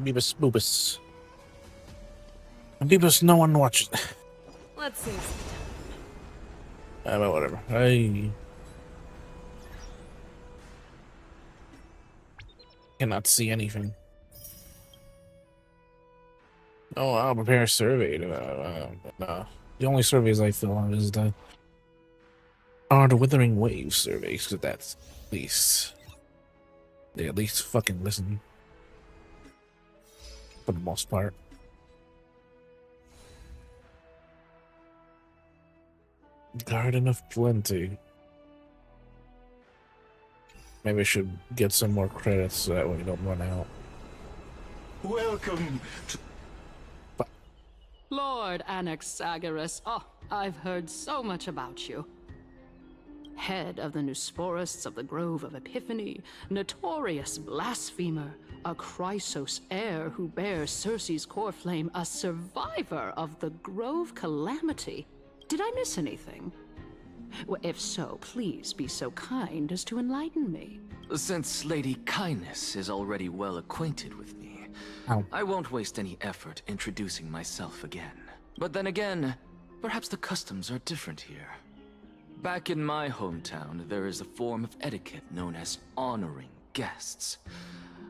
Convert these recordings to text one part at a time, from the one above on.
Beebus Boobus. Beebus, no one watches. Let's see. But whatever. I cannot see anything. Oh, I'll prepare a survey. No. The only surveys I fill out is the Withering Wave surveys, because that's at least they at least fucking listen. For the most part. Garden of Plenty. Maybe I should get some more credits so that way we don't run out. Welcome to... Lord Anaxagoras. Oh, I've heard so much about you. Head of the Nusporists of the Grove of Epiphany, notorious blasphemer, a Chrysos heir who bears Circe's core flame, a survivor of the Grove calamity. Did I miss anything? Well, if so, please be so kind as to enlighten me. Since Lady Kindness is already well acquainted with me, I won't waste any effort introducing myself again. But then again, perhaps the customs are different here. Back in my hometown, there is a form of etiquette known as honoring guests.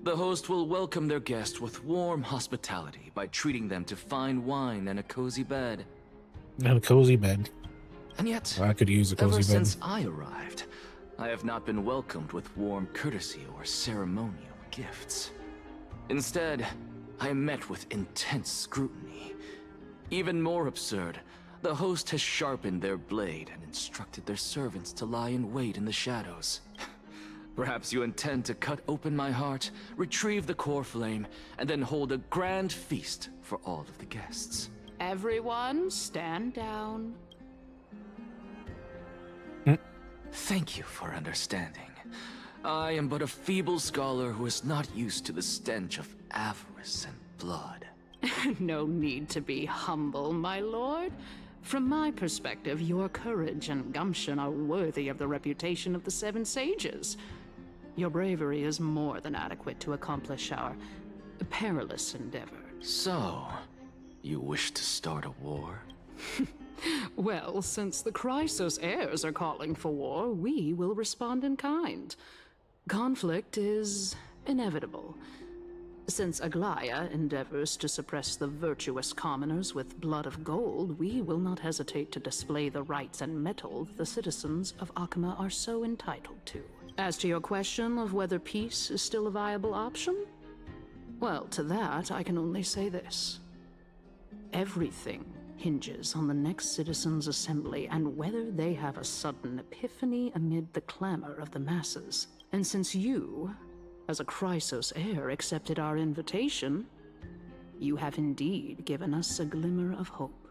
The host will welcome their guest with warm hospitality by treating them to fine wine and a cozy bed. And a cozy bed. And yet, I could use a cozy ever bed. since I arrived, I have not been welcomed with warm courtesy or ceremonial gifts. Instead, I am met with intense scrutiny. Even more absurd, the host has sharpened their blade and instructed their servants to lie in wait in the shadows. Perhaps you intend to cut open my heart, retrieve the core flame, and then hold a grand feast for all of the guests. Everyone, stand down. Thank you for understanding. I am but a feeble scholar who is not used to the stench of avarice and blood. No need to be humble, my lord. From my perspective, your courage and gumption are worthy of the reputation of the Seven Sages. Your bravery is more than adequate to accomplish our perilous endeavor. So, you wish to start a war? Well, since the Chrysos heirs are calling for war, we will respond in kind. Conflict is inevitable. Since Aglaya endeavors to suppress the virtuous commoners with blood of gold, we will not hesitate to display the rights and mettle the citizens of Akama are so entitled to. As to your question of whether peace is still a viable option, well, to that I can only say this. Everything hinges on the next citizens' assembly and whether they have a sudden epiphany amid the clamor of the masses. And since you, as a Chrysos heir, accepted our invitation, you have indeed given us a glimmer of hope.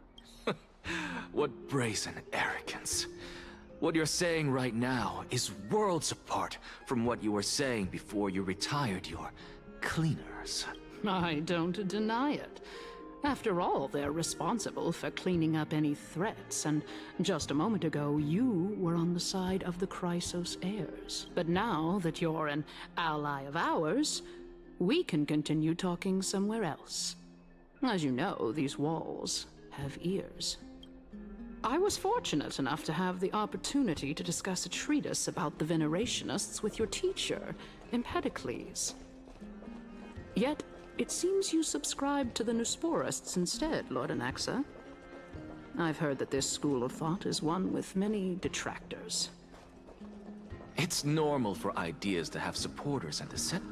What brazen arrogance. What you're saying right now is worlds apart from what you were saying before you retired your cleaners. I don't deny it. After all, they're responsible for cleaning up any threats, and just a moment ago, you were on the side of the Chrysos heirs. But now that you're an ally of ours, we can continue talking somewhere else. As you know, these walls have ears. I was fortunate enough to have the opportunity to discuss a treatise about the Venerationists with your teacher, Empedocles. Yet, it seems you subscribe to the Nusporists instead, Lord Anaxa. I've heard that this school of thought is one with many detractors. It's normal for ideas to have supporters and dissent.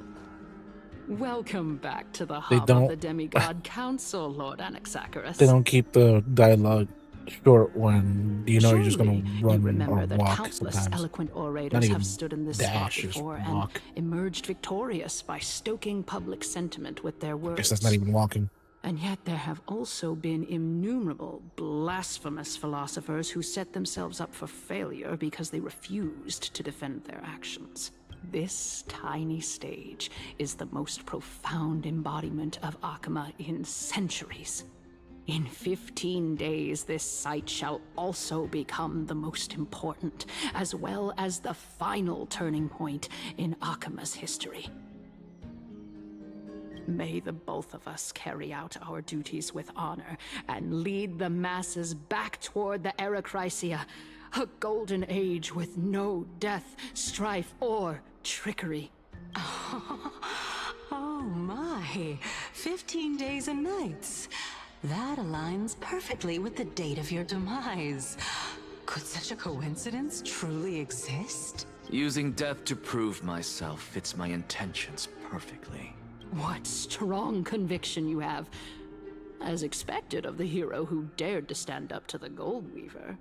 Welcome back to the hub of the Demigod Council, Lord Anaxagoras. They don't keep the dialogue short when you know you're just going to run you remember or that walk countless sometimes. eloquent orators have stood in this spot dash, just before and walk. emerged victorious by stoking public sentiment with their words. I guess that's not even walking. And yet there have also been innumerable blasphemous philosophers who set themselves up for failure because they refused to defend their actions. This tiny stage is the most profound embodiment of Akama in centuries. In 15 days, this site shall also become the most important, as well as the final turning point in Akama's history. May the both of us carry out our duties with honor and lead the masses back toward the Era Chrysia, a golden age with no death, strife, or trickery. Oh my, 15 days and nights. That aligns perfectly with the date of your demise. Could such a coincidence truly exist? Using death to prove myself fits my intentions perfectly. What strong conviction you have. As expected of the hero who dared to stand up to the Gold Weaver.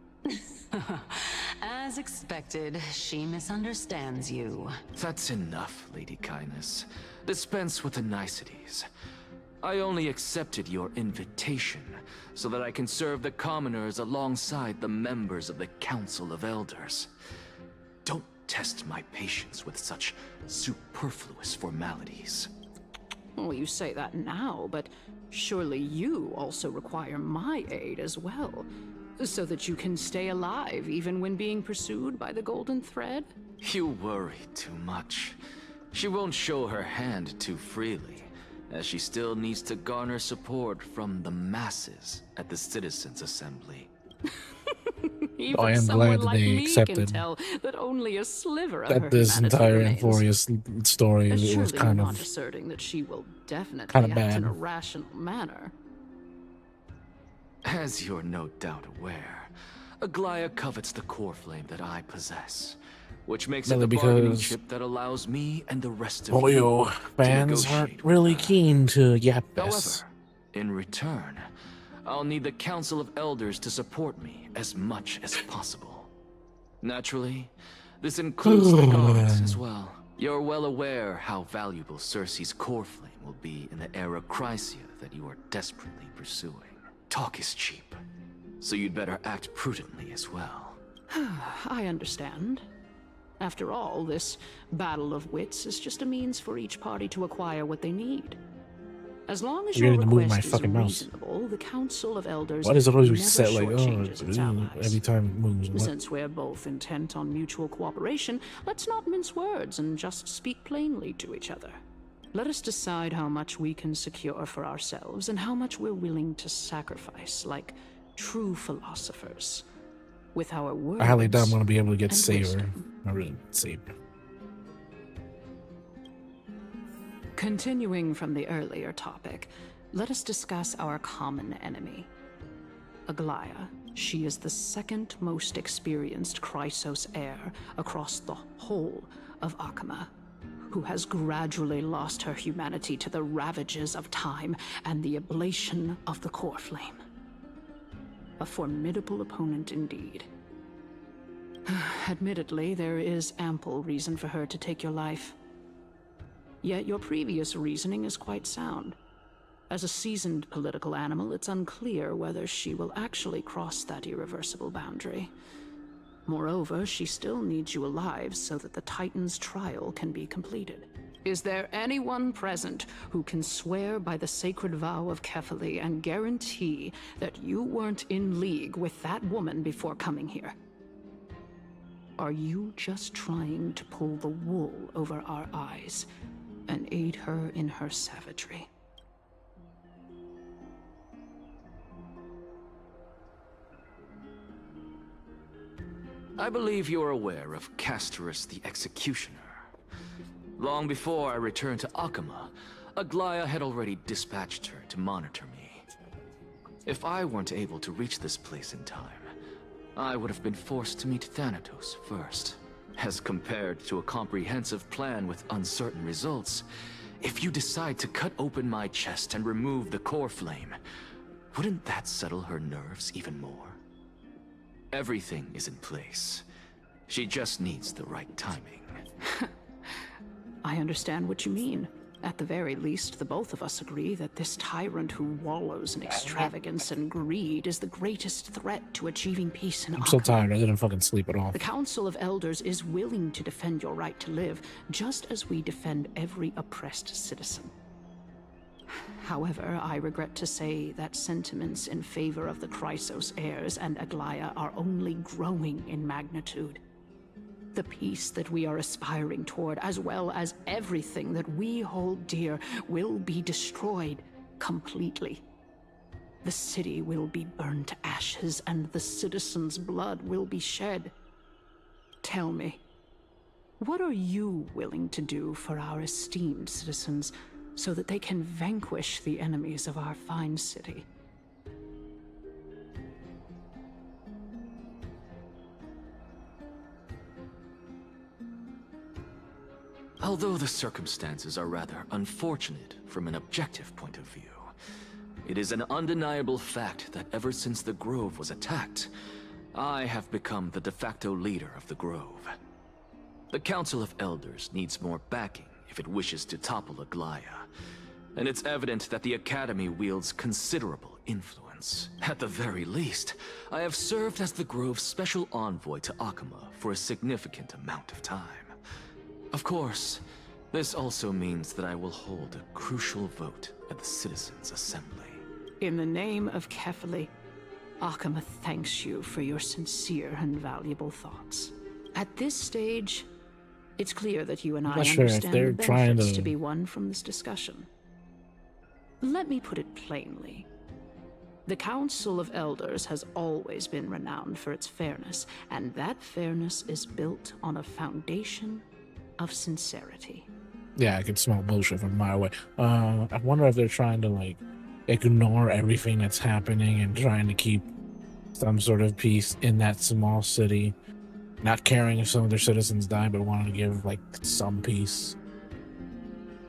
As expected, she misunderstands you. That's enough, Lady Kindness. Dispense with the niceties. I only accepted your invitation so that I can serve the commoners alongside the members of the Council of Elders. Don't test my patience with such superfluous formalities. Well, you say that now, but surely you also require my aid as well, so that you can stay alive even when being pursued by the Golden Thread? You worry too much. She won't show her hand too freely, as she still needs to garner support from the masses at the Citizens' Assembly. Even I am someone glad that like they me accepted can tell that only a sliver of her that this humanity entire remains. Infurious story was Surely kind you're not of asserting that she will definitely kinda act in a bad. rational manner. As you're no doubt aware, Aglaya covets the core flame that I possess, which makes it Mainly the bargaining because chip that allows me and the rest of Polio you fans to aren't negotiate really with her. keen to yap However, this. in return, I'll need the Council of Elders to support me as much as possible. Naturally, this includes the guards as well. You're well aware how valuable Cersei's core flame will be in the Era Chrysia that you are desperately pursuing. Talk is cheap, so you'd better act prudently as well. I understand. After all, this battle of wits is just a means for each party to acquire what they need. As long as You're your getting to move request my is fucking mouse. reasonable, the Council of Elders Why does it always never reset like, oh, shortchanges its allies. every time it moves? What? Since we're both intent on mutual cooperation, let's not mince words and just speak plainly to each other. Let us decide how much we can secure for ourselves and how much we're willing to sacrifice, like true philosophers. With our words. I highly doubt I'm going to be able to get and Saber. wisdom. I really Saber. Continuing from the earlier topic, let us discuss our common enemy. Aglaya. She is the second most experienced Chrysos heir across the whole of Akama, who has gradually lost her humanity to the ravages of time and the ablation of the core flame. A formidable opponent indeed. Admittedly, there is ample reason for her to take your life. Yet your previous reasoning is quite sound. As a seasoned political animal, it's unclear whether she will actually cross that irreversible boundary. Moreover, she still needs you alive so that the Titan's trial can be completed. Is there anyone present who can swear by the sacred vow of Kefali and guarantee that you weren't in league with that woman before coming here? Are you just trying to pull the wool over our eyes and aid her in her savagery? I believe you're aware of Castorus the Executioner. Long before I returned to Akama, Aglaya had already dispatched her to monitor me. If I weren't able to reach this place in time, I would have been forced to meet Thanatos first. As compared to a comprehensive plan with uncertain results, if you decide to cut open my chest and remove the core flame, wouldn't that settle her nerves even more? Everything is in place. She just needs the right timing. I understand what you mean, At the very least, the both of us agree that this tyrant who wallows in extravagance and greed is the greatest threat to achieving peace in I'm so Akama. tired. I didn't fucking sleep at all. The Council of Elders is willing to defend your right to live, just as we defend every oppressed citizen. However, I regret to say that sentiments in favor of the Chrysos heirs and Aglaya are only growing in magnitude. The peace that we are aspiring toward, as well as everything that we hold dear, will be destroyed completely. The city will be burned to ashes, and the citizens' blood will be shed. Tell me, what are you willing to do for our esteemed citizens so that they can vanquish the enemies of our fine city? Although the circumstances are rather unfortunate from an objective point of view, it is an undeniable fact that ever since the Grove was attacked, I have become the de facto leader of the Grove. The Council of Elders needs more backing if it wishes to topple Aglaya, and it's evident that the Academy wields considerable influence. At the very least, I have served as the Grove's special envoy to Akama for a significant amount of time. Of course, this also means that I will hold a crucial vote at the Citizens' Assembly. In the name of Kefali, Akama thanks you for your sincere and valuable thoughts. At this stage, it's clear that you and I not sure if understand they're the trying benefits to- to be won from this discussion. Let me put it plainly. The Council of Elders has always been renowned for its fairness, and that fairness is built on a foundation of sincerity. Yeah, I can smell bullshit from a mile away. I wonder if they're trying to like ignore everything that's happening and trying to keep some sort of peace in that small city, not caring if some of their citizens die, but wanting to give like some peace,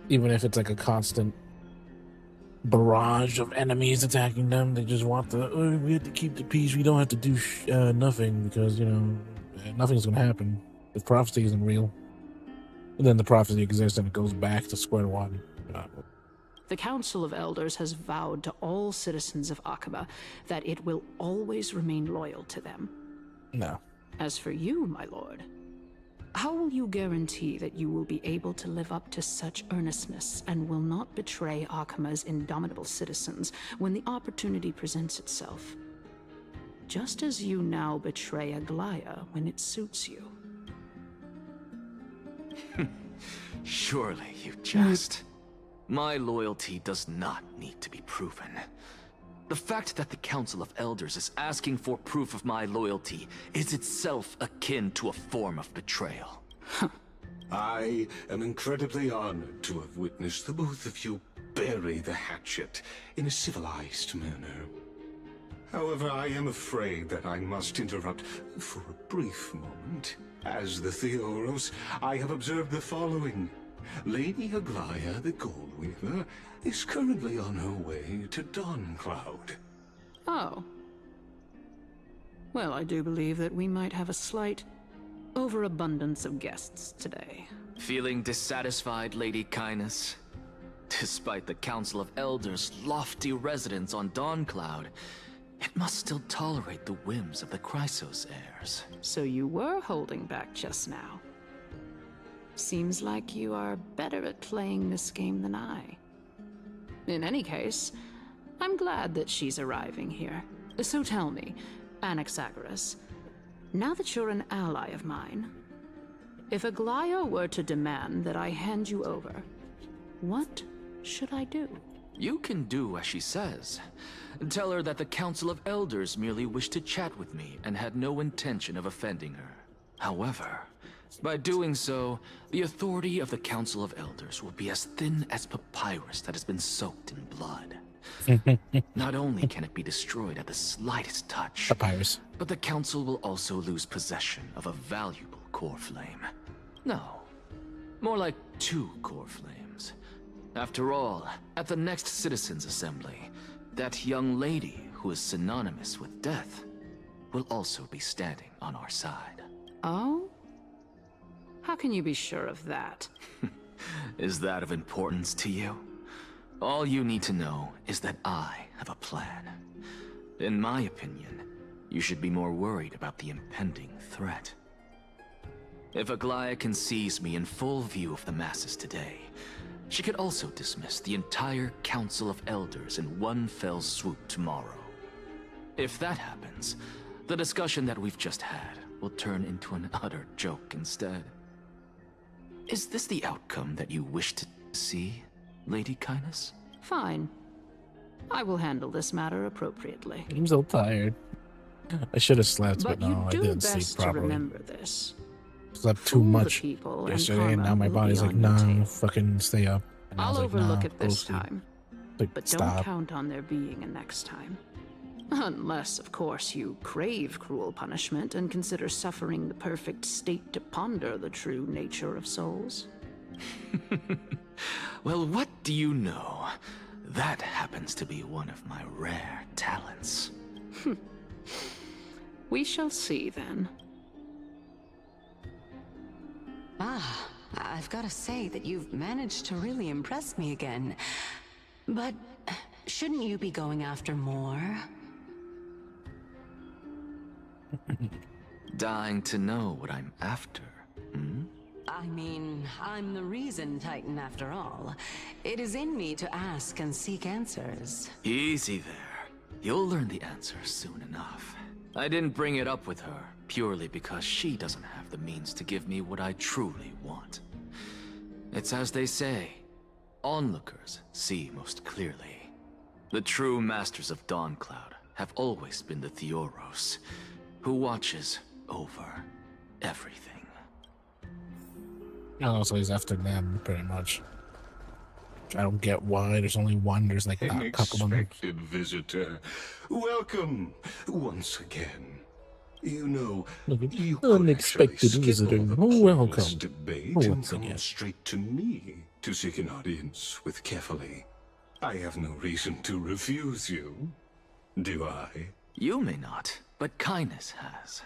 even if it's like a constant barrage of enemies attacking them. They just want we have to keep the peace. We don't have to do nothing because nothing's gonna happen. The prophecy isn't real. And then the prophecy exists and it goes back to square one. The Council of Elders has vowed to all citizens of Akaba that it will always remain loyal to them. No. As for you, my lord, how will you guarantee that you will be able to live up to such earnestness and will not betray Akama's indomitable citizens when the opportunity presents itself? Just as you now betray Aglaya when it suits you. Surely you jest. My loyalty does not need to be proven. The fact that the Council of Elders is asking for proof of my loyalty is itself akin to a form of betrayal. I am incredibly honored to have witnessed the both of you bury the hatchet in a civilized manner. However, I am afraid that I must interrupt for a brief moment. As the Theoros, I have observed the following. Lady Aglaya, the Goldweaver, is currently on her way to Dawncloud. Oh. Well, I do believe that we might have a slight overabundance of guests today. Feeling dissatisfied, Lady Kindness? Despite the Council of Elders' lofty residence on Dawncloud, it must still tolerate the whims of the Chrysos heirs. So you were holding back just now. Seems like you are better at playing this game than I. In any case, I'm glad that she's arriving here. So tell me, Anaxagoras, now that you're an ally of mine, if Aglaya were to demand that I hand you over, what should I do? You can do as she says. Tell her that the Council of Elders merely wished to chat with me and had no intention of offending her. However, by doing so, the authority of the Council of Elders will be as thin as papyrus that has been soaked in blood. Not only can it be destroyed at the slightest touch, Papyrus. but the Council will also lose possession of a valuable core flame. No, more like 2 core flames. After all, at the next Citizens' Assembly, that young lady who is synonymous with death will also be standing on our side. Oh? How can you be sure of that? Is that of importance to you? All you need to know is that I have a plan. In my opinion, you should be more worried about the impending threat. If Aglaia sees me in full view of the masses today, she could also dismiss the entire Council of Elders in one fell swoop tomorrow. If that happens, the discussion that we've just had will turn into an utter joke instead. Is this the outcome that you wish to see, Lady Kindness? Fine. I will handle this matter appropriately. I'm so tired. I should have slept, but But no, you I do didn't sleep best to properly. remember this. Slept too Fool the much people and yesterday, and now karma my will body's be like, on your nah, tail. fucking stay up. And I I'll was like, overlook nah, it go this sleep. time, Like, but stop. don't count on there being a next time. Unless, of course, you crave cruel punishment and consider suffering the perfect state to ponder the true nature of souls. Well, what do you know? That happens to be one of my rare talents. We shall see then. Ah, I've got to say that you've managed to really impress me again. But shouldn't you be going after more? Dying to know what I'm after, hmm? I mean, I'm the reason Titan after all. It is in me to ask and seek answers. Easy there. You'll learn the answer soon enough. I didn't bring it up with her purely because she doesn't have the means to give me what I truly want. It's as they say, onlookers see most clearly. The true masters of Dawncloud have always been the Theoros, who watches over everything. Oh, so he's after them, pretty much. I don't get why there's only one. There's like An a couple of them. expected visitor. Welcome once again. You know, Look at you could unexpected actually skip visitor. all the Oh, pointless welcome. debate Oh, and once come again. straight to me to seek an audience with Kefali. I have no reason to refuse you. Do I? You may not, but Kindness has.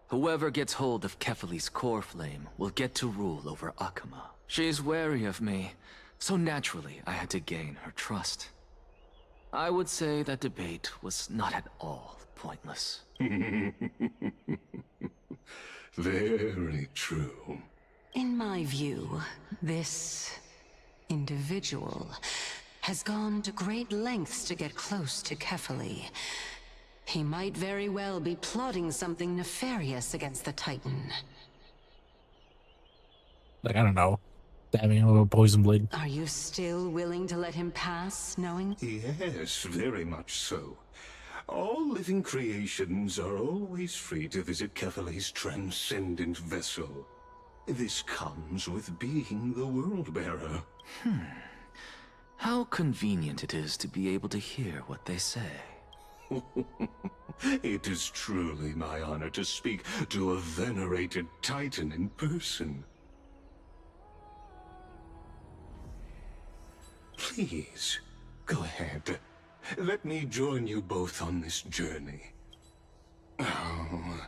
Whoever gets hold of Kefali's core flame will get to rule over Akama. She's wary of me, so naturally I had to gain her trust. I would say that debate was not at all pointless. Very true. In my view, this individual has gone to great lengths to get close to Kefali. He might very well be plotting something nefarious against the Titan. Like, I don't know. Stabbing a little poison blade. Are you still willing to let him pass, knowing? Yes, very much so. All living creations are always free to visit Kefali's transcendent vessel. This comes with being the World-Bearer. How convenient it is to be able to hear what they say. It is truly my honor to speak to a venerated Titan in person. Please, go ahead. Let me join you both on this journey. Oh,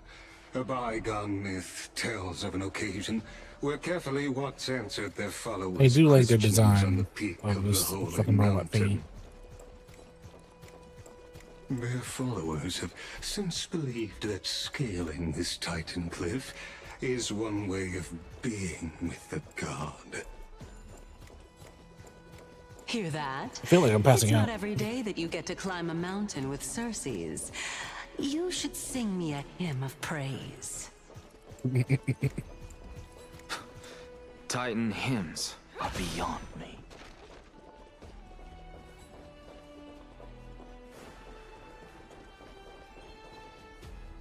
a bygone myth tells of an occasion where Kefali once answered their followers' I do like their questions on design the peak of of the this holy fucking robot thingy. mountain. Their followers have since believed that scaling this Titan cliff is one way of being with the god. Hear that? I feel like I'm passing It's out. not every day that you get to climb a mountain with Circes. You should sing me a hymn of praise. Titan hymns are beyond me.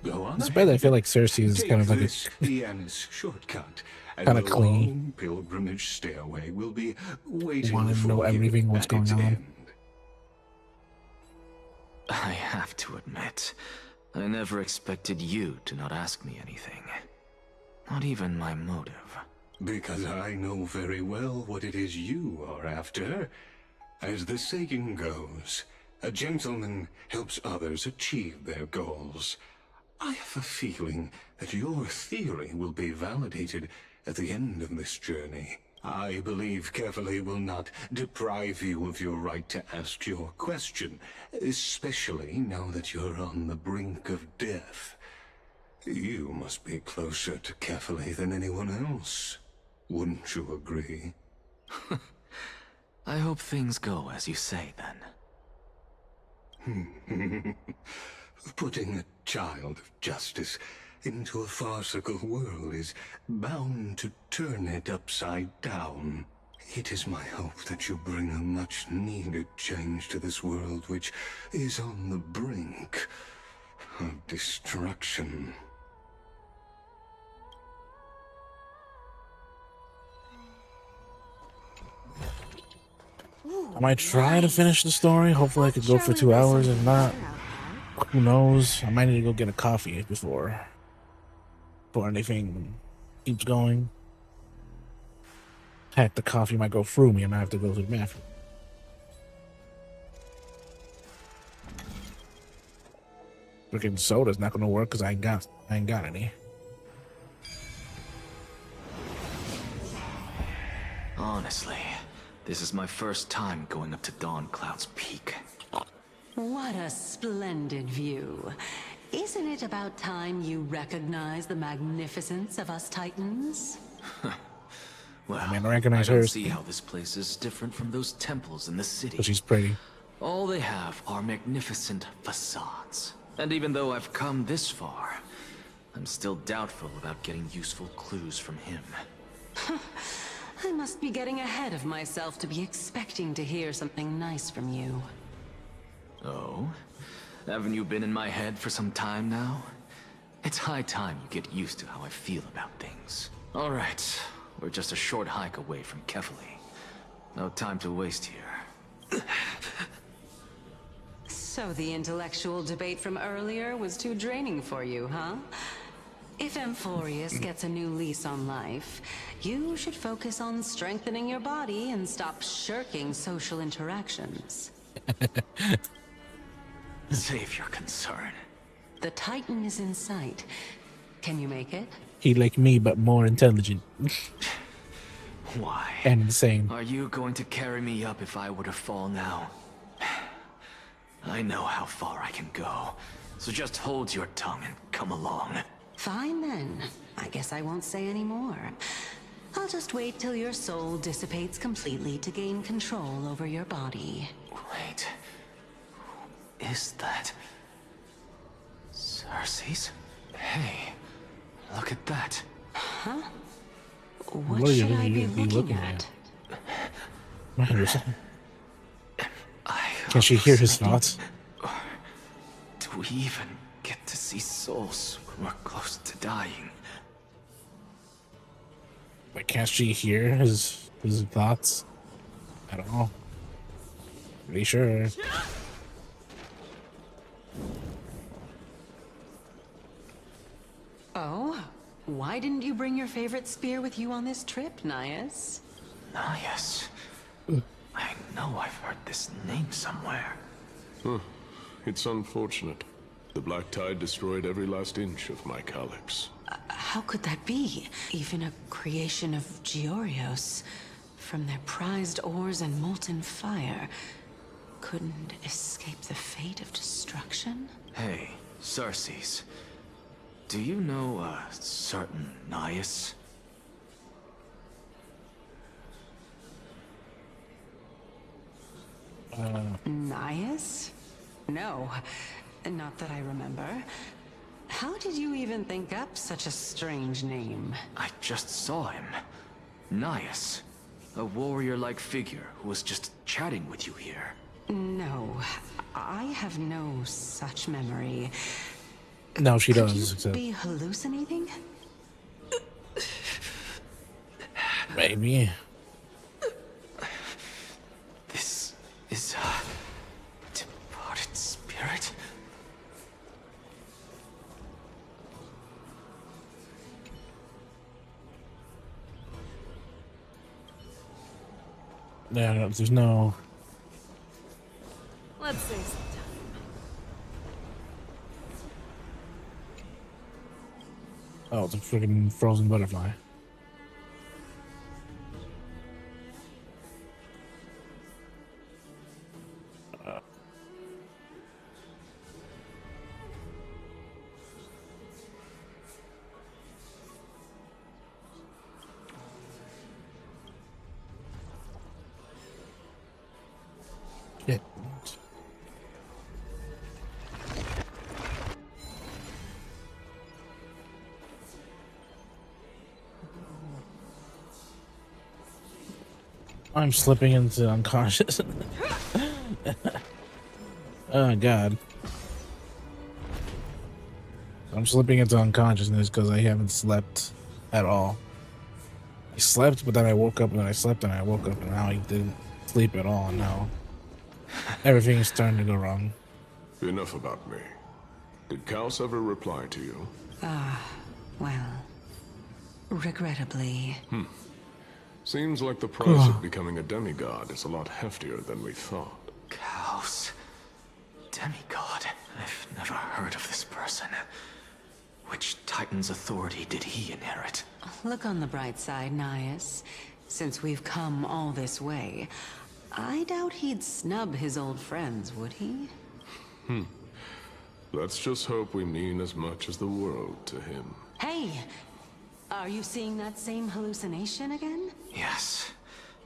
Go on. It's bad. I feel like Cersei is Take kind of like this Diana's shortcut, and Kinda the clean. long pilgrimage stairway will be waiting Wanna for know you everything what's at going its on. end. I have to admit, I never expected you to not ask me anything. Not even my motive. Because I know very well what it is you are after. As the saying goes, a gentleman helps others achieve their goals. I have a feeling that your theory will be validated at the end of this journey. I believe Kefali will not deprive you of your right to ask your question, especially now that you're on the brink of death. You must be closer to Kefali than anyone else. Wouldn't you agree? I hope things go as you say, then. Putting a child of justice into a farcical world is bound to turn it upside down. It is my hope that you bring a much-needed change to this world which is on the brink of destruction. I might try to finish the story. Hopefully I could go for 2 hours. If not, who knows? I might need to go get a coffee before anything keeps going. Heck, the coffee might go through me. I might have to go to the bathroom. Freaking soda's not gonna work because I ain't got any. Honestly, this is my first time going up to Dawncloud's Peak. What a splendid view. Isn't it about time you recognize the magnificence of us Titans? Well, I mean, I recognize don't hers. see how this place is different from those temples in the city. But she's pretty. All they have are magnificent facades. And even though I've come this far, I'm still doubtful about getting useful clues from him. I must be getting ahead of myself to be expecting to hear something nice from you. Oh? Haven't you been in my head for some time now? It's high time you get used to how I feel about things. Alright, we're just a short hike away from Kefali. No time to waste here. So the intellectual debate from earlier was too draining for you, huh? If Amphorius gets a new lease on life, you should focus on strengthening your body and stop shirking social interactions. Save your concern. The Titan is in sight. Can you make it? He like me, but more intelligent Why? and insane. Are you going to carry me up if I were to fall now? I know how far I can go, so just hold your tongue and come along. Fine then. I guess I won't say any more. I'll just wait till your soul dissipates completely to gain control over your body. Wait. Who is that? Cersei's? Hey, look at that. What What are you should I be looking looking at? at? Can she hear his thoughts? Do we even get to see souls when we're close to dying? Like, can't she hear his thoughts? I don't know. Pretty sure. Oh? Why didn't you bring your favorite spear with you on this trip, Nias? Nias. I know I've heard this name somewhere. It's unfortunate. The Black Tide destroyed every last inch of my calyx. How could that be? Even a creation of Georios, from their prized ores and molten fire, couldn't escape the fate of destruction? Hey, Cersei's. Do you know a certain Nias? Nias? No, not that I remember. How did you even think up such a strange name? I just saw him. Nias. A warrior-like figure who was just chatting with you here. No, I have no such memory. No, she Could does. you Except be hallucinating? maybe. This is a departed spirit? Yeah, no, there's no. Let's say some time. Oh, it's a freaking frozen butterfly. I'm slipping into unconscious. Oh god. I'm slipping into unconsciousness because I haven't slept at all. I slept, but then I woke up, and then I slept, and I woke up, and now I didn't sleep at all. Now everything is starting to go wrong. Enough about me. Did Kaos ever reply to you? Well, regrettably. Seems like the price of becoming a demigod is a lot heftier than we thought. Chaos. Demigod. I've never heard of this person. Which Titan's authority did he inherit? Look on the bright side, Nias. Since we've come all this way, I doubt he'd snub his old friends, would he? Let's just hope we mean as much as the world to him. Hey! Are you seeing that same hallucination again? Yes.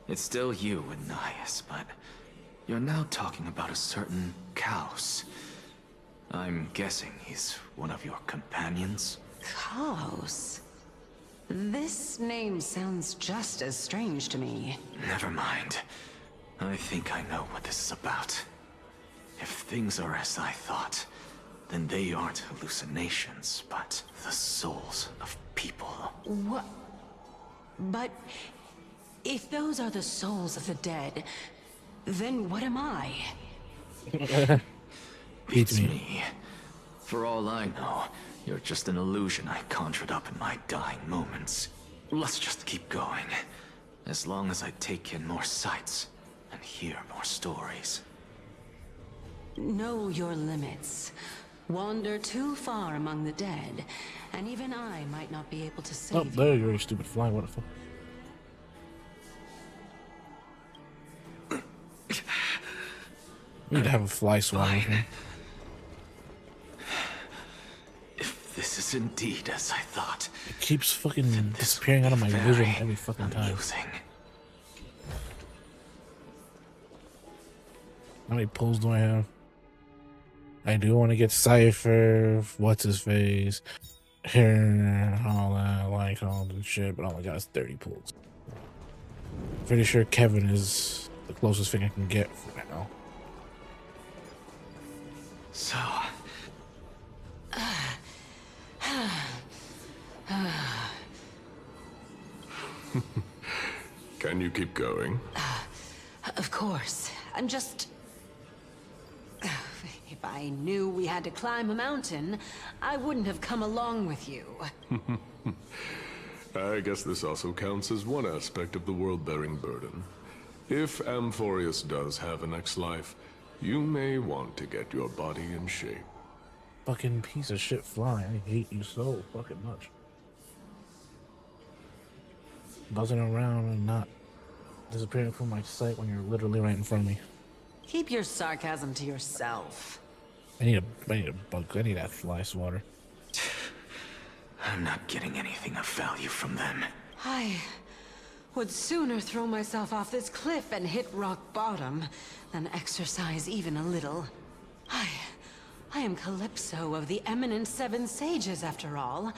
It's still you and Nias, but you're now talking about a certain Chaos. I'm guessing he's one of your companions? Chaos? This name sounds just as strange to me. Never mind. I think I know what this is about. If things are as I thought, then they aren't hallucinations, but the souls of people. What? But if those are the souls of the dead, then what am I? Beats me. For all I know, you're just an illusion I conjured up in my dying moments. Let's just keep going. As long as I take in more sights and hear more stories. Know your limits. Wander too far among the dead, and even I might not be able to save Oh, there you go, you stupid fly. What the fuck? I need to have a fly swat with me. If this is indeed as I thought, It keeps fucking this disappearing will out of be my vision very every fucking time. amusing. How many pulls do I have? I do want to get Cypher, what's his face, here, all that, like all the shit, but oh my god, it's 30 pulls. Pretty sure Kevin is the closest thing I can get for now. So, Can you keep going? Of course. I'm just... If I knew we had to climb a mountain, I wouldn't have come along with you. I guess this also counts as one aspect of the world-bearing burden. If Amphorius does have a next life, you may want to get your body in shape. Fucking piece of shit fly, I hate you so fucking much. Buzzing around and not disappearing from my sight when you're literally right in front of me. Keep your sarcasm to yourself. I need a bug. I need that fly swatter. I'm not getting anything of value from them. I would sooner throw myself off this cliff and hit rock bottom than exercise even a little. I am Calypso of the Eminent Seven Sages, after all.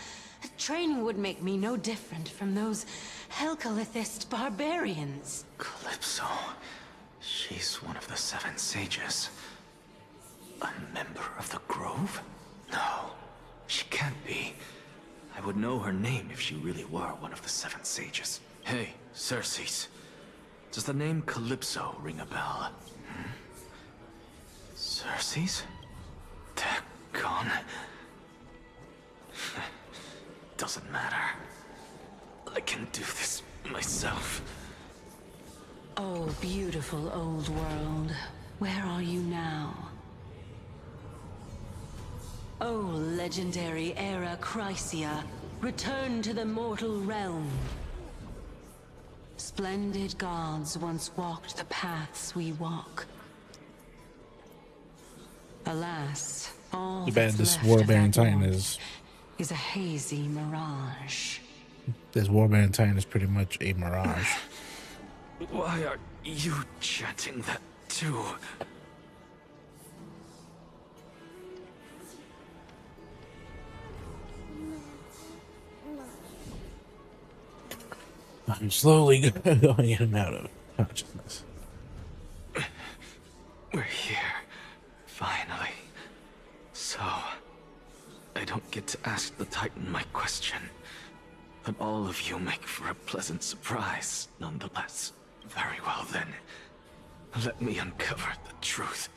Training would make me no different from those Helcalithist barbarians. Calypso. She's one of the Seven Sages. A member of the Grove? No, she can't be. I would know her name if she really were one of the Seven Sages. Hey, Xerxes. Does the name Calypso ring a bell? Xerxes? They're gone. Doesn't matter. I can do this myself. Oh, beautiful old world. Where are you now? Oh, legendary Era Chrysia, return to the mortal realm. Splendid gods once walked the paths we walk. Alas, all Too bad that's this left War of Baron that Titan warmth is a hazy mirage. This War Baron Titan is pretty much a mirage. Why are you chanting that too? I'm slowly going in and out of it. consciousness. We're here. Finally. So, I don't get to ask the Titan my question. But all of you make for a pleasant surprise, nonetheless. Very well then. Let me uncover the truth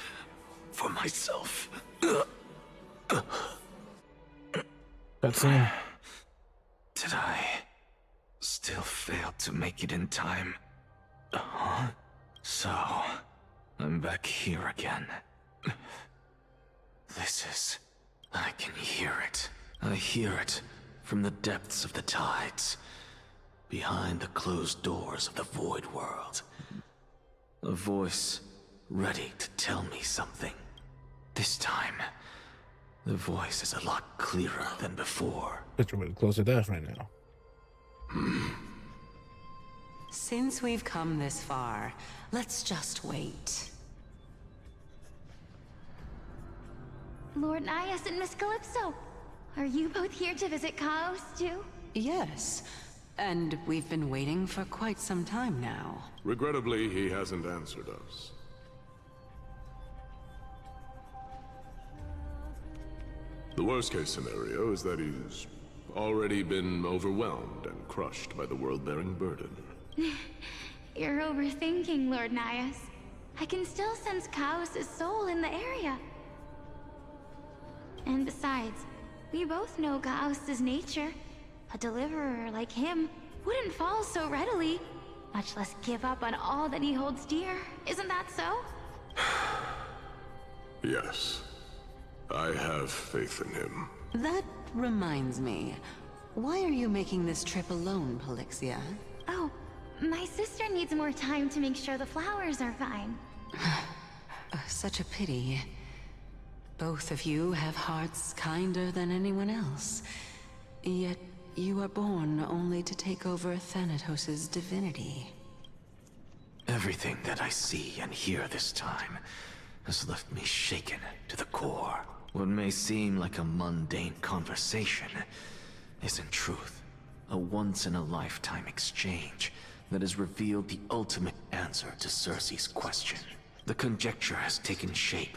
for myself. Cutscene. Did I still fail to make it in time? So, I'm back here again. I can hear it. I hear it from the depths of the tides, behind the closed doors of the Void World. A voice ready to tell me something. This time, the voice is a lot clearer than before. But you're really close to death right now. Since we've come this far, let's just wait. Lord Nias and Miss Calypso, are you both here to visit Chaos too? Yes, and we've been waiting for quite some time now. Regrettably, he hasn't answered us. The worst-case scenario is that he's already been overwhelmed and crushed by the world-bearing burden. You're overthinking, Lord Nias. I can still sense Chaos' soul in the area. And besides, we both know Chaos' nature. A deliverer like him wouldn't fall so readily, much less give up on all that he holds dear. Isn't that so? Yes. I have faith in him. That reminds me. Why are you making this trip alone, Polixia? Oh, my sister needs more time to make sure the flowers are fine. Such a pity. Both of you have hearts kinder than anyone else. Yet you are born only to take over Thanatos' divinity. Everything that I see and hear this time has left me shaken to the core. What may seem like a mundane conversation is in truth a once-in-a-lifetime exchange that has revealed the ultimate answer to Cersei's question. The conjecture has taken shape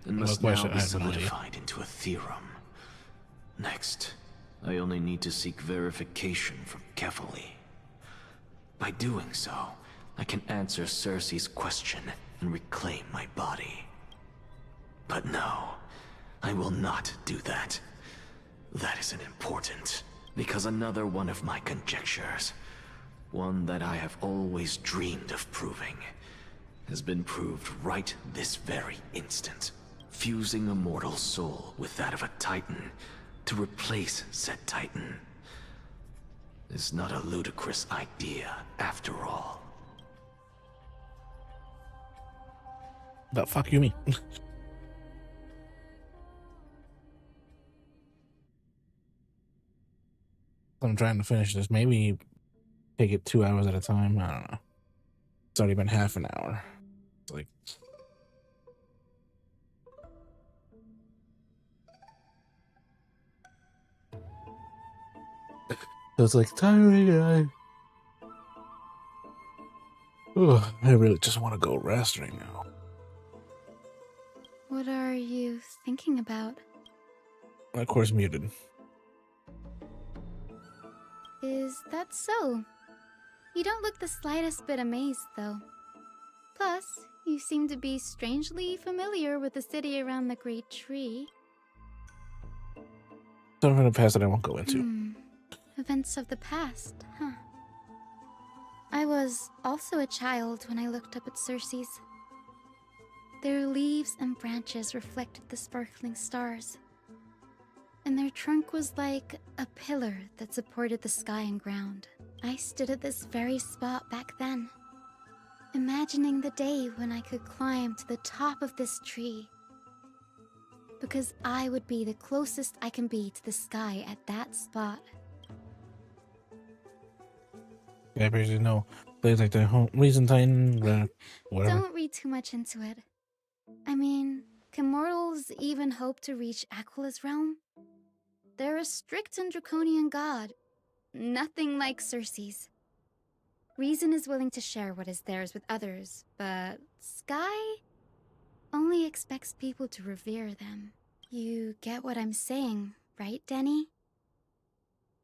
and must now be solidified into a theorem. Next, I only need to seek verification from Kefali. By doing so, I can answer Cersei's question and reclaim my body. But no, I will not do that. That isn't important, because another one of my conjectures, one that I have always dreamed of proving, has been proved right this very instant. Fusing a mortal soul with that of a Titan to replace said Titan is not a ludicrous idea after all. The fuck you mean? I'm trying to finish this. Maybe take it 2 hours at a time. I don't know. It's already been half an hour. It's like... It's like tiring. I really just want to go rest right now. What are you thinking about? Of course, muted. Is that so? You don't look the slightest bit amazed, though. Plus, you seem to be strangely familiar with the city around the Great Tree. Something from the past that I won't go into. Events of the past, huh? I was also a child when I looked up at Cersei's. Their leaves and branches reflected the sparkling stars, and their trunk was like a pillar that supported the sky and ground. I stood at this very spot back then, imagining the day when I could climb to the top of this tree, because I would be the closest I can be to the sky at that spot. Yeah, basically no. Plays like the home reason Titan, whatever. Don't read too much into it. I mean, can mortals even hope to reach Aquila's realm? They're a strict and draconian god. Nothing like Cersei's. Reason is willing to share what is theirs with others, but Sky only expects people to revere them. You get what I'm saying, right, Denny?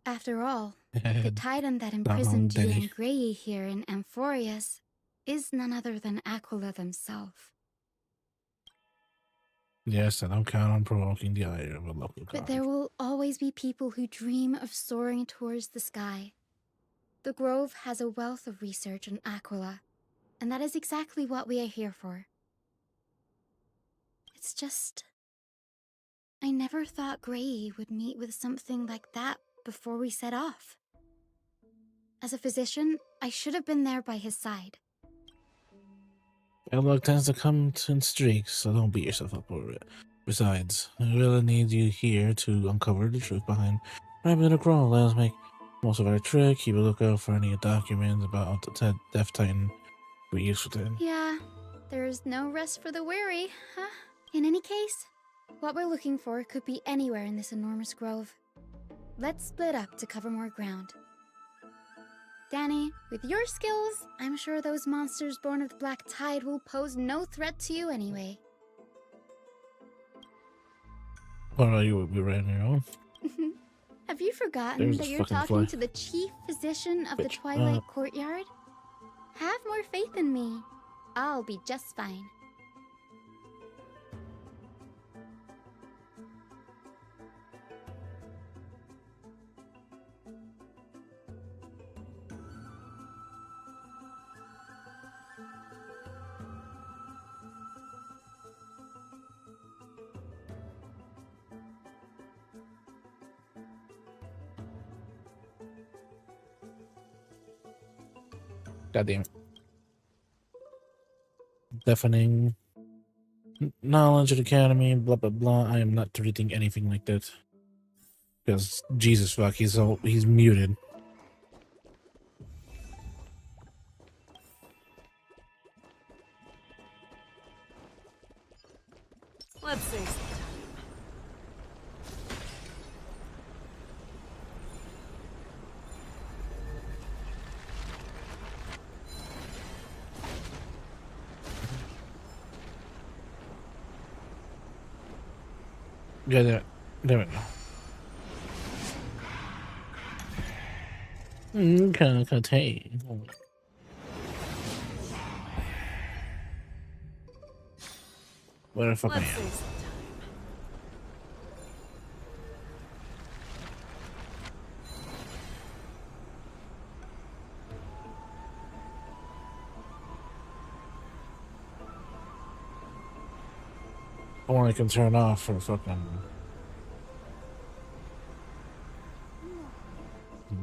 After all, the Titan that imprisoned you and Grey here in Amphorius is none other than Aquila themselves. Yes, I don't count on provoking the ire of a local But god. there will always be people who dream of soaring towards the sky. The Grove has a wealth of research on Aquila, and that is exactly what we are here for. It's just... I never thought Grey would meet with something like that before we set off. As a physician, I should have been there by his side. Bad luck tends to come in streaks, so don't beat yourself up over it. Besides, I really need you here to uncover the truth behind Rabbit in a Crawl. Let us make most of our trip. Keep a lookout for any documents about the Death Titan we use with it. Yeah, there's no rest for the weary, huh? In any case, what we're looking for could be anywhere in this enormous grove. Let's split up to cover more ground. Danny, with your skills, I'm sure those monsters born of the Black Tide will pose no threat to you anyway. What about you? We ran your own. Have you forgotten There's that the you're fucking talking fly. to the chief physician of the Bitch. Twilight Courtyard? Have more faith in me. I'll be just fine. God damn it. Deafening knowledge of the academy, blah blah blah. I am not reading anything like that. Because Jesus fuck, he's muted. Let's save some time. Yeah, damn it. Okay. Where the fuck I Let's am? save some time. Or I can turn off for fucking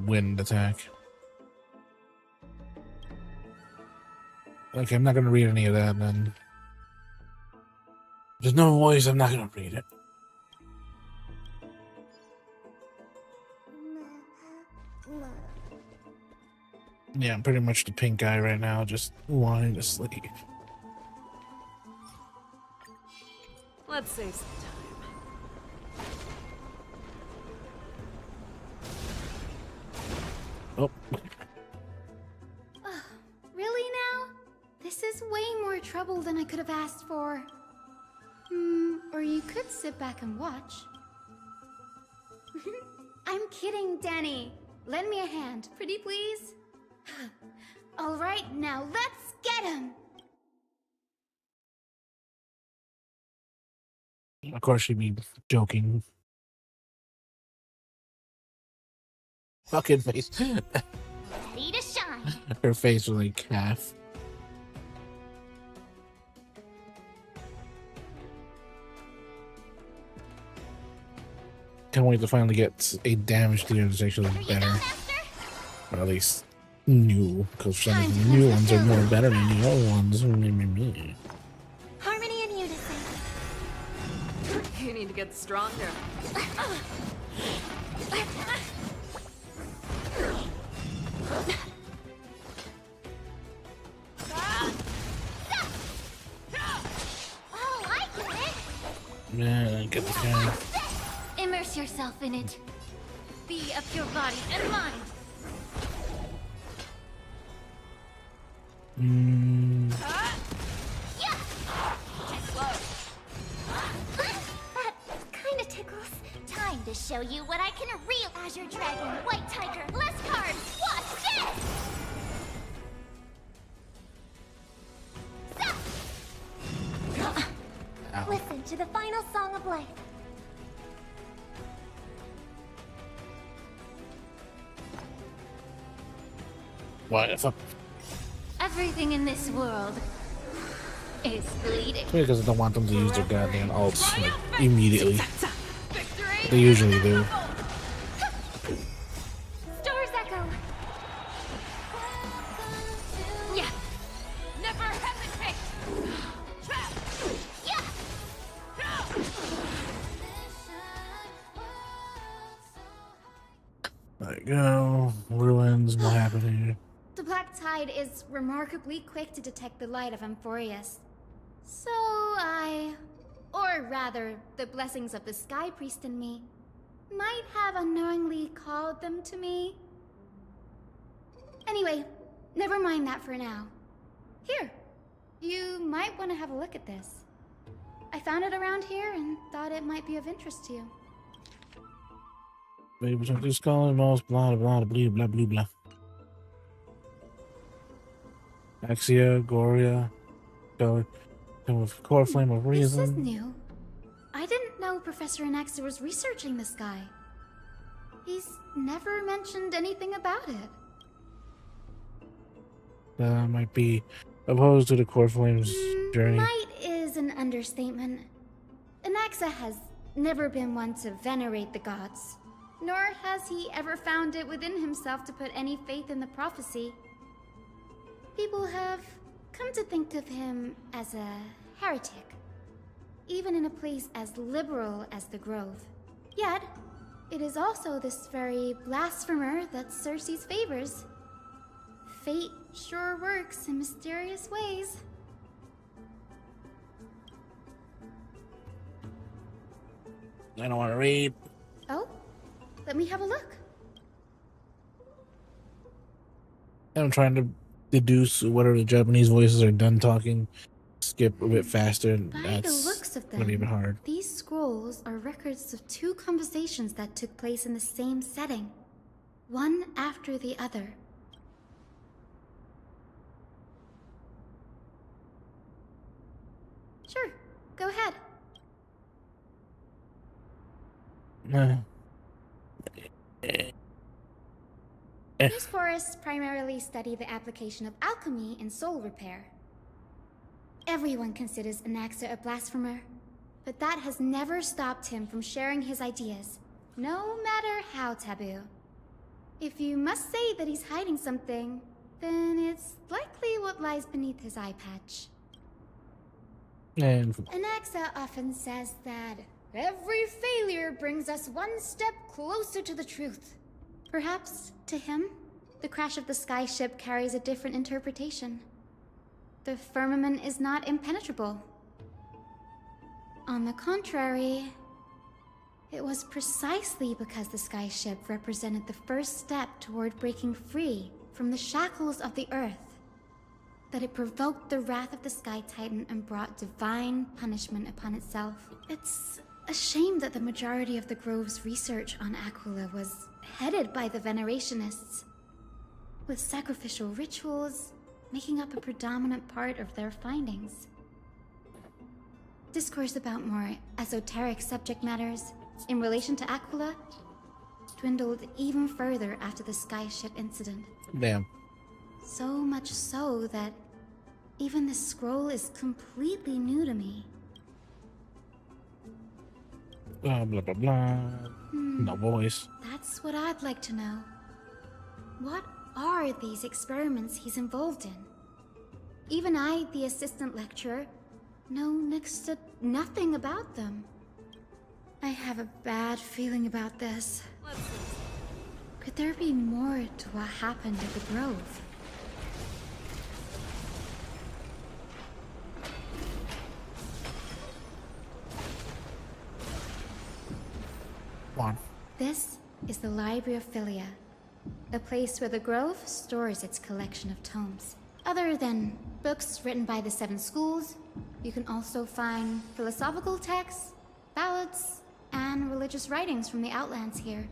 wind attack. Okay, I'm not gonna read any of that then. There's no voice, I'm not gonna read it. Yeah, I'm pretty much the pink guy right now, just wanting to sleep. Let's save some time. Oh, Really now? This is way more trouble than I could have asked for. Or you could sit back and watch. I'm kidding, Danny. Lend me a hand, pretty please. All right, now let's get him. of course she'd be joking. Fucking face. Ready to shine. Her face was like half. Can't wait to finally get a damage dealer that's actually better. Or at least new, because some of the new ones are more better than the old ones. Harmony and unison. You need to get stronger. Oh, I get it. Man, get this guy. Immerse yourself in it. Be of your body and mind. That kinda tickles. Time to show you what I can real Azure Dragon, White Tiger, less cards. Watch this! Listen to the final song of life. What? It's up Everything in this world is bleeding. because I don't want them to use their goddamn ults like, immediately. They usually do. Stars echo. Yeah. Never hesitate. Yeah. There you go. Ruins. What happened here? The Black Tide is remarkably quick to detect the light of Amphorius. So or rather, the blessings of the Sky Priest in me, might have unknowingly called them to me. Anyway, never mind that for now. Here, you might want to have a look at this. I found it around here and thought it might be of interest to you. Baby, something calling most blah blah blah blah blah blah. Axia, Goria, with core flame of This is reason. new. I didn't know Professor Anaxa was researching the sky. He's never mentioned anything about it. Might be opposed to the core flames journey. Might is an understatement. Anaxa has never been one to venerate the gods, nor has he ever found it within himself to put any faith in the prophecy. People have come to think of him as a heretic, even in a place as liberal as the Grove. Yet, it is also this very blasphemer that Cersei favors. Fate sure works in mysterious ways. I don't want to read. Oh, let me have a look. I'm trying to deduce whatever the Japanese voices are done talking. Skip a bit faster. And By that's the looks of gonna be a them, bit hard. these scrolls are records of two conversations that took place in the same setting, one after the other. Sure, go ahead. These forests primarily study the application of alchemy in soul repair. Everyone considers Anaxa a blasphemer, but that has never stopped him from sharing his ideas, no matter how taboo. If you must say that he's hiding something, then it's likely what lies beneath his eye patch. And Anaxa often says that every failure brings us one step closer to the truth. Perhaps, to him, the crash of the sky ship carries a different interpretation. The firmament is not impenetrable. On the contrary, it was precisely because the sky ship represented the first step toward breaking free from the shackles of the earth that it provoked the wrath of the Sky Titan and brought divine punishment upon itself. It's a shame that the majority of the Grove's research on Aquila was headed by the Venerationists, with sacrificial rituals making up a predominant part of their findings. Discourse about more esoteric subject matters in relation to Aquila dwindled even further after the skyship incident. damn. So much so that even this scroll is completely new to me. Blah blah blah blah. No voice. That's what I'd like to know. What are these experiments he's involved in? Even I, the assistant lecturer, know next to nothing about them. I have a bad feeling about this. Could there be more to what happened at the Grove? Come on. This is the Library of Philia, a place where the Grove stores its collection of tomes. Other than books written by the 7 schools, you can also find philosophical texts, ballads, and religious writings from the Outlands here.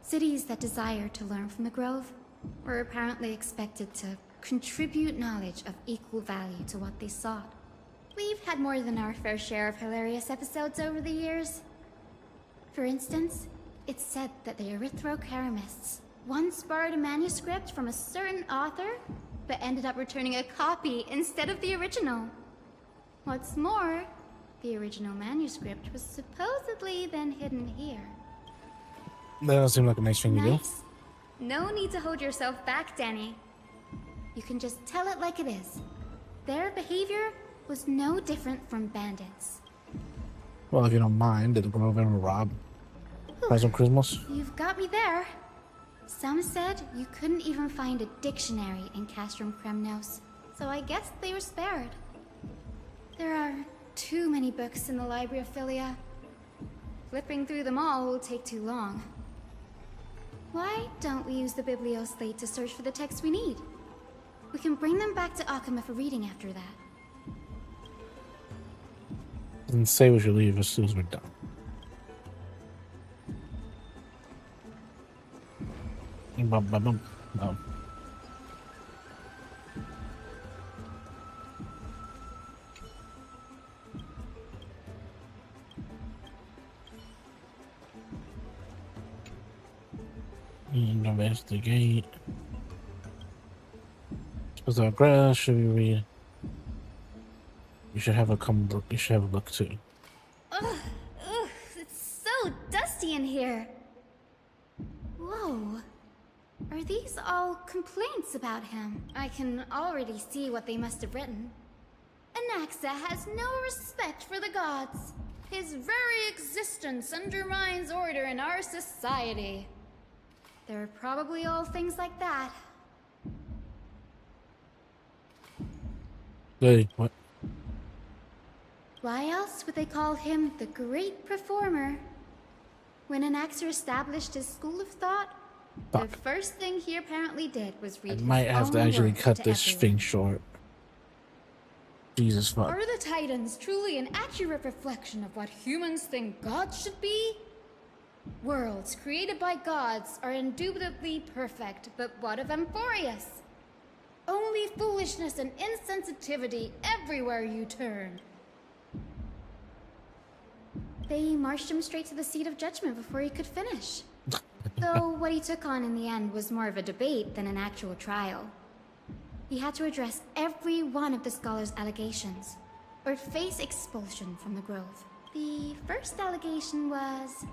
Cities that desired to learn from the Grove were apparently expected to contribute knowledge of equal value to what they sought. We've had more than our fair share of hilarious episodes over the years. For instance, it's said that the Erythrocheramists once borrowed a manuscript from a certain author, but ended up returning a copy instead of the original. What's more, the original manuscript was supposedly then hidden here. That doesn't seem like a nice thing to do. Nice. No need to hold yourself back, Danny. You can just tell it like it is. Their behavior was no different from bandits. Well, if you don't mind, did the Grove ever rob Present Christmas? You've got me there. Some said you couldn't even find a dictionary in Castrum Kremnos, so I guess they were spared. There are too many books in the Library of Philia. Flipping through them all will take too long. Why don't we use the Biblioslate to search for the texts we need? We can bring them back to Akama for reading after that. And say we should leave as soon as we're done. Bum, bum, bum. No. Investigate. Suppose our grass should we read? You should have a look. You should have a look too. Ugh, it's so dusty in here. Whoa. Are these all complaints about him? I can already see what they must have written. Anaxa has no respect for the gods. His very existence undermines order in our society. They're probably all things like that. Hey, what? Why else would they call him the Great Performer? When Anaxer established his school of thought, Fuck. the first thing he apparently did was read I his might have to own actually work cut to this everyone. thing short. Jesus fuck. Are the Titans truly an accurate reflection of what humans think gods should be? Worlds created by gods are indubitably perfect, but what of Amphorius? Only foolishness and insensitivity everywhere you turn. They marched him straight to the seat of judgment before he could finish. Though what he took on in the end was more of a debate than an actual trial. He had to address every one of the scholar's allegations, or face expulsion from the Grove. The first allegation was...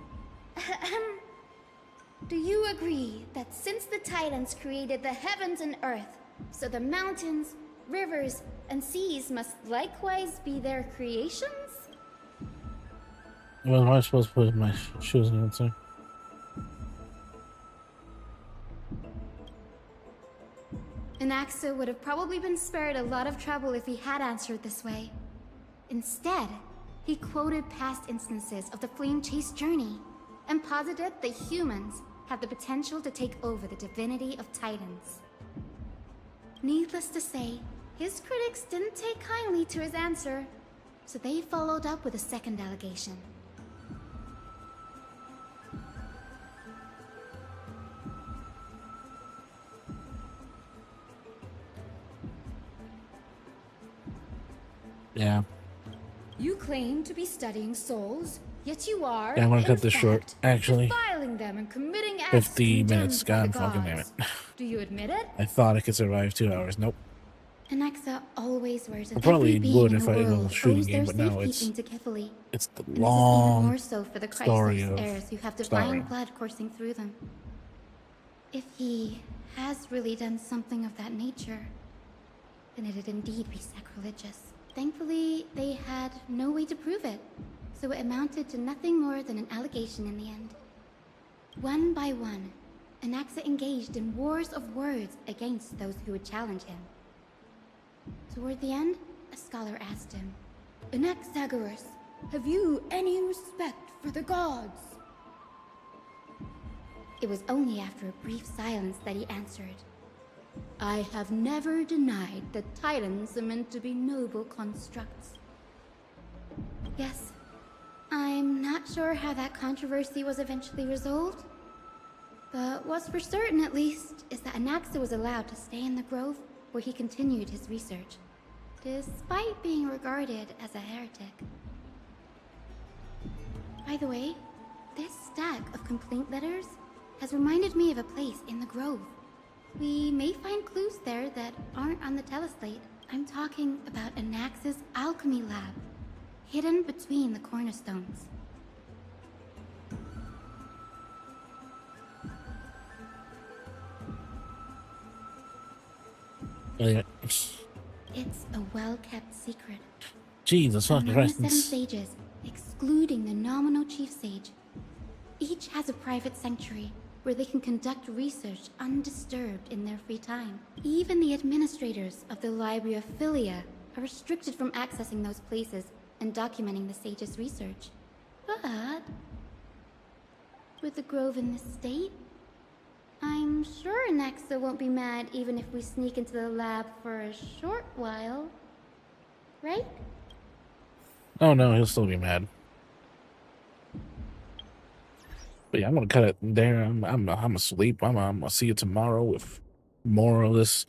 Do you agree that since the Titans created the heavens and earth, so the mountains, rivers, and seas must likewise be their creations? Well, am I supposed to put my shoes in answer? Anaxa would have probably been spared a lot of trouble if he had answered this way. Instead, he quoted past instances of the Flame Chase journey, and posited that humans have the potential to take over the divinity of Titans. Needless to say, his critics didn't take kindly to his answer, so they followed up with a second allegation. Yeah. You claim to be studying souls, yet you are, Yeah, I'm gonna in cut this short, fact, actually. defiling them and committing acts 50 condemned minutes, by the god fucking damn gods. it. Do you admit it? I thought I could survive 2 hours. Nope. Anaxa always wears I probably would if I in was the shooting world game, owes but their no, it's safekeeping to Kefali. it's the And this is even long more so for the story Chrysos of heirs who have story. divine blood coursing through them. If he has really done something of that nature, then it'd indeed be sacrilegious. Thankfully, they had no way to prove it, so it amounted to nothing more than an allegation in the end. One by one, Anaxa engaged in wars of words against those who would challenge him. Toward the end, a scholar asked him, Anaxagoras, have you any respect for the gods? It was only after a brief silence that he answered, I have never denied that titans are meant to be noble constructs. Yes. I'm not sure how that controversy was eventually resolved. But what's for certain, at least, is that Anaxa was allowed to stay in the grove where he continued his research, despite being regarded as a heretic. By the way, this stack of complaint letters has reminded me of a place in the grove. We may find clues there that aren't on the teleslate. I'm talking about Anaxa's alchemy lab, hidden between the cornerstones. Yeah. It's a well-kept secret. Jesus fucking Among the Christ. 7 sages, excluding the nominal chief sage, each has a private sanctuary where they can conduct research undisturbed in their free time. Even the administrators of the Library of Philia are restricted from accessing those places and documenting the sage's research. But with the grove in this state, I'm sure Anaxa won't be mad even if we sneak into the lab for a short while. Right? Oh no, he'll still be mad. But yeah, I'm gonna cut it there. I'm asleep. I'm gonna see you tomorrow with more of this